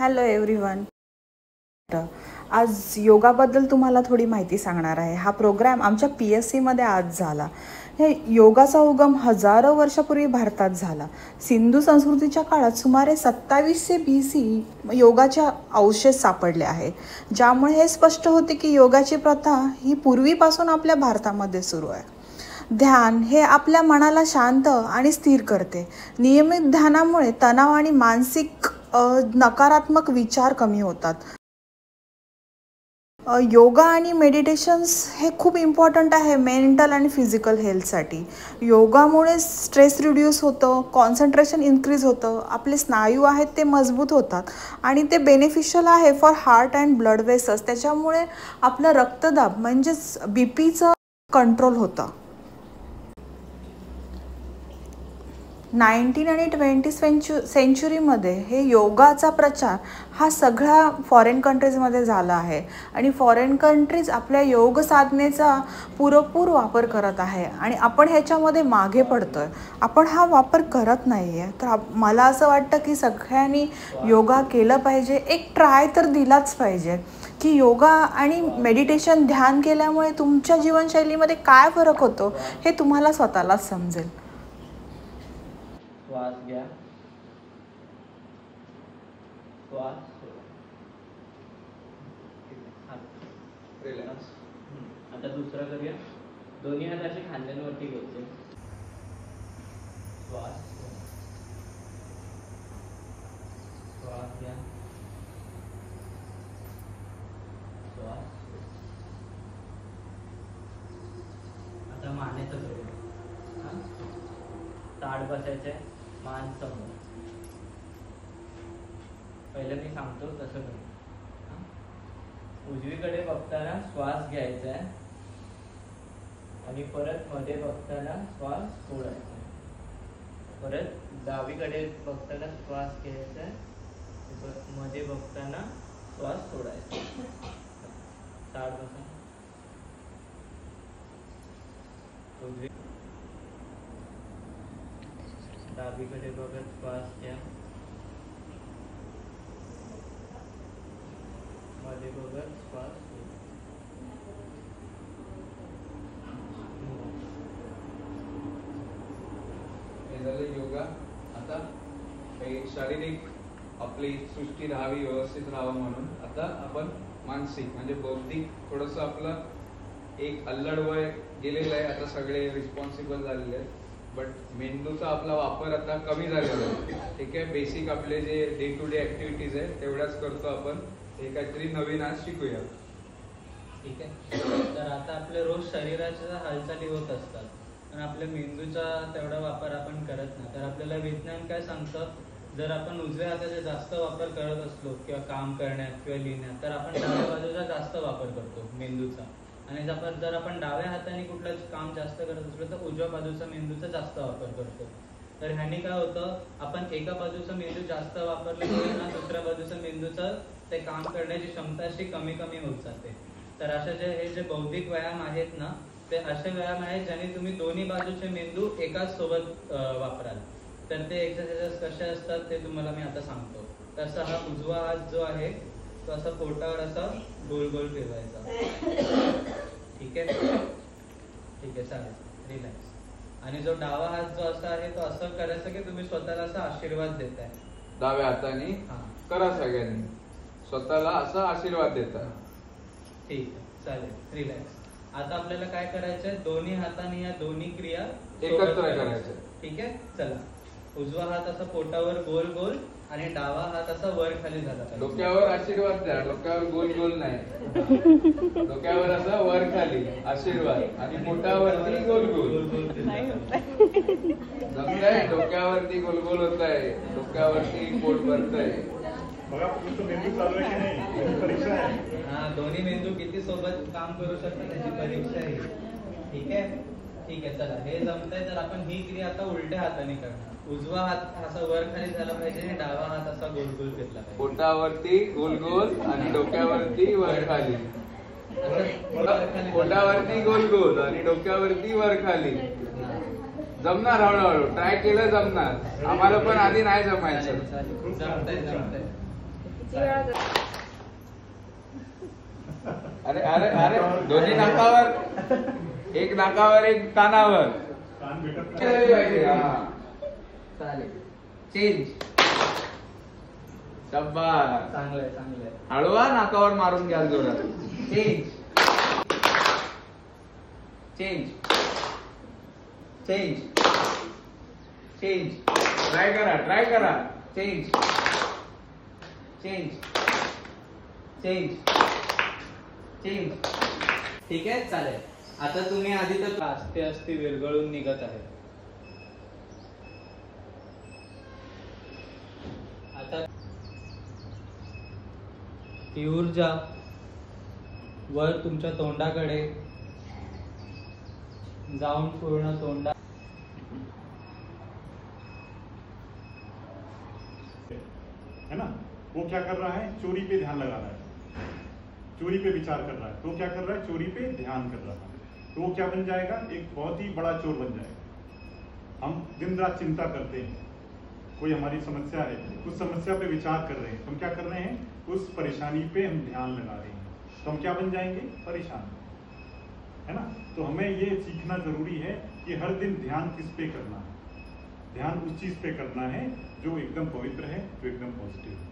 Hello everyone. आज योगाबद्दल तुम्हाला थोडी माहिती सांगणार आहे. हा प्रोग्राम आमच्या PSCमध्ये आज झाला. हे योगाचा उगम हजारो वर्षापूर्वी भारतात झाला. सिंधू संस्कृतीच्या काळात सुमारे 2700 BC योगाचे अवशेष सापडले आहे, ज्यामुळे हे स्पष्ट होते की योगाची प्रथा ही पूर्वीपासून आपल्या भारतामध्ये सुरू आहे. ध्यान हे आपल्या मनाला शांत आणि स्थिर करते. नियमित ध्यानामुळे तणाव आणि मानसिक नकारात्मक विचार कमी होतात. योगा आणि मेडिटेशन्स हे खूप इम्पॉर्टंट आहे मेंटल आणि फिजिकल हेल्थसाठी. योगामुळे स्ट्रेस रिड्यूस होतं, कॉन्सन्ट्रेशन इन्क्रीज होतं, आपले स्नायू आहेत ते मजबूत होतात आणि ते बेनिफिशियल आहे for heart and blood vessels. त्याच्यामुळे आपलं रक्तदाब म्हणजेच BPचं कंट्रोल होतं. 19 आणि 20th सेंचुरीमध्ये हे योगाचा प्रचार हा सगळ्या फॉरेन कंट्रीजमध्ये झाला आहे आणि फॉरेन कंट्रीज आपल्या योग साधनेचा पुरेपूर वापर करत आहे आणि आपण ह्याच्यामध्ये मागे पडतो आहे. आपण हा वापर करत नाही आहे. तर मला असं वाटतं की सगळ्यांनी योगा केलं पाहिजे. एक ट्राय तर दिलाच पाहिजे की योगा आणि मेडिटेशन ध्यान केल्यामुळे तुमच्या जीवनशैलीमध्ये काय फरक होतो हे तुम्हाला स्वतःलाच समजेल. श्वास घ्या, श्वास रिलॅक्स. आता दुसरा करूया. दोन्ही हात असे खांद्यांवरती घ्यायचे. श्वास श्वास घ्या, श्वास. आता मानेचं करूया. ताड बसायचंय, मान समोर. पहिलं मी सांगतो तसं करू. उजवीकडे बघताना श्वास घ्यायचा आहे आणि परत मध्ये बघताना श्वास सोडायचा आहे. परत डावीकडे बघताना श्वास घ्यायचा आहे, मध्ये बघताना श्वास सोडायचा. ताड बसा. उजवी डावीकडे बघत श्वास घ्या, मध्ये बघत श्वास सोडा. हे झालं योगा. आता काही शारीरिक आपली सृष्टी राहावी, व्यवस्थित राहावं म्हणून आता आपण मानसिक म्हणजे बौद्धिक थोडंसं आपलं एक अल्लड वय गेलेलं आहे. आता सगळे रिस्पॉन्सिबल झालेले आहेत, बट मेंदूचा आपला वापर आता कमी झालेला आहे. ठीक आहे. बेसिक आपले जे डे टू डे ऍक्टिव्हिटीज आहेत तेवढ्याच करतो आपण. हे काहीतरी नवीन आज शिकूया. ठीक आहे. तर आता आपले रोज शरीराच्या हालचाली होत असतात पण आपल्या मेंदूचा तेवढा वापर आपण करत नाही. तर आपल्याला विज्ञान काय सांगतं, जर आपण उजव्या हाताचा जास्त वापर करत असलो किंवा काम करण्यात किंवा लिहिण्यात, तर आपण डाव्या बाजूचा जास्त वापर करतो मेंदूचा. आणि जर आपण डाव्या हाताने कुठलं काम जास्त करत असलो तर उजव्या बाजूचा मेंदूचा जास्त वापर करतो. तर ह्याने काय होतं, आपण एका बाजूचा मेंदू जास्त वापरल्यामुळे ना दुसऱ्या बाजूचा मेंदूचं ते काम करण्याची क्षमता अशी कमी कमी होत जाते. तर अशा हे जे बौद्धिक व्यायाम आहेत ना, ते असे व्यायाम आहेत ज्याने तुम्ही दोन्ही बाजूचे मेंदू एकाच सोबत वापराल. तर ते एक्सरसाइजेस कसे असतात ते तुम्हाला मी आता सांगतो. तसा हा उजवा हात जो आहे तो असा पोटावर असा गोल गोल फिरवायचा. ठीक आहे. ठीक आहे, चालेल. रिलॅक्स. आणि जो डावा हात जो असा आहे तो असं करायचं की तुम्ही स्वतःला असा आशीर्वाद देताय. डाव्या हाताने करा सगळ्यांनी, स्वतःला असा आशीर्वाद देता. ठीक आहे, चालेल. रिलॅक्स. आता आपल्याला काय करायचंय, दोन्ही हाताने या दोन्ही क्रिया एकत्र करायच्या. ठीक आहे. चला. उजवा हात असा पोटावर गोल गोल आणि डावा हात असा वर खाली झाला. डोक्यावर आशीर्वाद द्या, डोक्यावर गोल गोल नाही. डोक्यावर असा वर खाली आशीर्वाद आणि पोटावरती गोल गोल. जमतंय? डोक्यावरती गोल गोल होत आहे, डोक्यावरती पोट भरतंय. हा, दोन्ही मेंदू किती सोबत काम करू शकतात त्याची परीक्षा आहे. ठीक आहे. ठीक आहे, चला. हे जमतंय तर आपण ही क्रिया आता उलट्या हाताने करणार. उजवा हात असा वर खाली झाला पाहिजे आणि डावा हात असा गोल गोल फिरला पाहिजे. पोटावरती गोल गोल आणि डोक्यावरती वर खाली. पोटावरती गोल गोल आणि डोक्यावरती वर खाली. जमणार, हळूहळू ट्राय केलं जमणार. आम्हाला पण आधी नाही जमायचं. जमतंय. अरे अरे अरे दोन्ही नाकावर, एक नाकावर एक कानावर. हा. चालेल. चेंज. शाबास. चांगलंय चांगलंय. हळवा नाकावर मारून घ्याल जोरात. Change. Change. Change. Change. Try करा, ट्राय करा. चेंज. चेंज. चेंज. चेंज. ठीक आहे चालेल. आता तुम्ही आधी तर आस्ते आस्ते विरघळून निघत आहे. आता ती ऊर्जा वर तुमच्या तोंडाकडे जाऊन पूर्ण तोंडा है ना, वो क्या कर रहा है, चोरी पे ध्यान लगा रहा है, चोरी पे विचार कर रहा है. तो क्या कर रहा है, चोरी पे ध्यान कर रहा है. तो वो क्या बन जाएगा, एक बहुत ही बड़ा चोर बन जाएगा. हम दिन रात चिंता करते हैं, कोई हमारी समस्या है, उस समस्या पे विचार कर रहे हैं, हम क्या कर रहे हैं, उस परेशानी पे हम ध्यान लगा रहे हैं, तो हम क्या बन जाएंगे, परेशान. है ना. तो हमें ये सीखना जरूरी है कि हर दिन ध्यान किस पे करना है. ध्यान उस चीज पे करना है जो एकदम पवित्र है, जो एकदम पॉजिटिव है.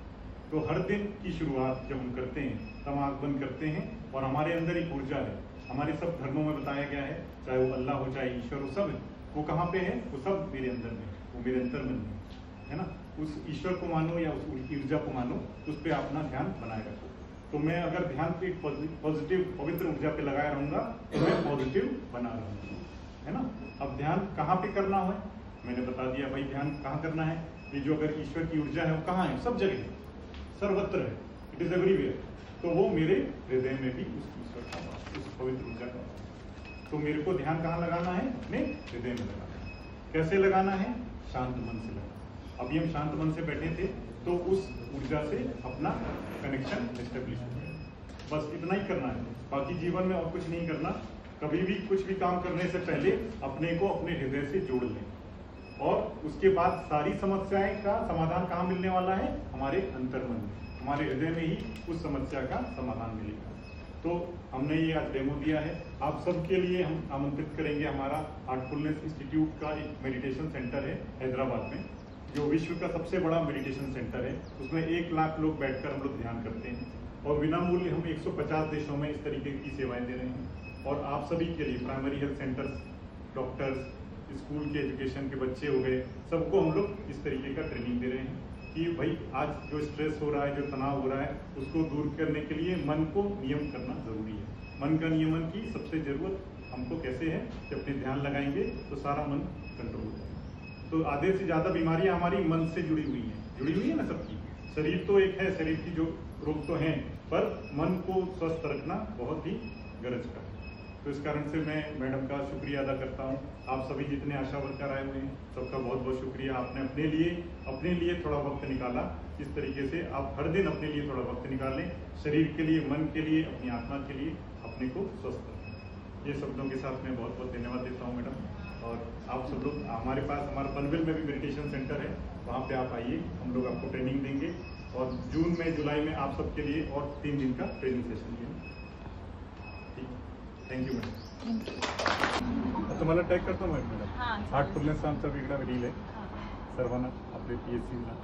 तो हर दिन की शुरुआत जब हम करते हैं तब आंख बंद करते हैं और हमारे अंदर एक ऊर्जा है. हमारे सब धर्मों में बताया गया है, चाहे वो अल्लाह हो चाहे ईश्वर हो, सब वो कहाँ पे है, वो सब मेरे अंदर में, वो मेरे अंतर्मन में है ना. उस ईश्वर को मानो या उस ऊर्जा को मानो, उस पर अपना ध्यान बनाए रखो. तो मैं अगर ध्यान पे पॉजिटिव पवित्र ऊर्जा पे लगाया रहूंगा तो मैं पॉजिटिव बना रहूंगा. है ना. अब ध्यान कहाँ पे करना है, मैंने बता दिया भाई. ध्यान कहाँ करना है, ये जो अगर ईश्वर की ऊर्जा है वो कहाँ है, सब जगह है, सर्वत्र है, इट इज एवरीवेयर. तो वो मेरे हृदय में भी उस ईश्वर का वास, उस पवित्र ऊर्जा का वास. तो मेरे को ध्यान कहाँ लगाना है, अपने हृदय में लगाना है. कैसे लगाना है, शांत मन से लगाना. अभी हम शांत मन से बैठे थे तो उस ऊर्जा से अपना कनेक्शन एस्टेब्लिश हो गया. बस इतना ही करना है, बाकी जीवन में और कुछ नहीं करना. कभी भी कुछ भी काम करने से पहले अपने को अपने हृदय से जोड़ लें और उसके बाद सारी समस्याएं का समाधान कहाँ मिलने वाला है, हमारे अंतर्मन में, हमारे हृदय में ही उस समस्या का समाधान मिलेगा. तो हमने ये आज डेमो दिया है. आप सबके लिए हम आमंत्रित करेंगे. हमारा हार्टफुलनेस इंस्टीट्यूट का एक मेडिटेशन सेंटर है हैदराबाद में, जो विश्व का सबसे बड़ा मेडिटेशन सेंटर है. उसमें 1 लाख लोग बैठकर हम लोग ध्यान करते हैं और बिना मूल्य हम 150 देशों में इस तरीके की सेवाएं दे रहे हैं. और आप सभी के लिए primary health centres, doctors, school के एजुकेशन के बच्चे हो गए, सबको हम लोग इस तरीके का ट्रेनिंग दे रहे हैं कि भाई आज जो स्ट्रेस हो रहा है, जो तनाव हो रहा है, उसको दूर करने के लिए मन को नियम करना जरूरी है. मन का नियमन की सबसे जरूरत हमको कैसे है, जब अपने ध्यान लगाएंगे तो सारा मन कंट्रोल हो जाएगा. तो आधे से ज्यादा बीमारियां हमारी मन से जुड़ी हुई है ना सबकी. शरीर तो एक है, शरीर की जो रोग तो हैं, पर मन को स्वस्थ रखना बहुत ही गरज का है. तो इस कारण से मैं मैडम का शुक्रिया अदा करता हूँ. आप सभी जितने आशा वर्कर आए हुए हैं सबका बहुत बहुत शुक्रिया. आपने अपने लिए थोड़ा वक्त निकाला. इस तरीके से आप हर दिन अपने लिए थोड़ा वक्त निकालें, शरीर के लिए, मन के लिए, अपनी आत्मा के लिए अपने को स्वस्थ रखें. ये शब्दों के साथ मैं बहुत बहुत धन्यवाद देता हूँ मैडम. और आप सब लोग हमारे पास, हमारा पनवेल में भी मेडिटेशन सेंटर है, वहाँ पे आप आइए, हम लोग आपको ट्रेनिंग देंगे. और जून में, जुलाई में आप सबके लिए और 3 दिन का ट्रेनिंग सेशन दिए. Thank you madam. तुम्हाला टॅग करतो मॅडम. हार्टफुलनेसचा आमचा वेगळा रील आहे सर्वांना आपले PSCला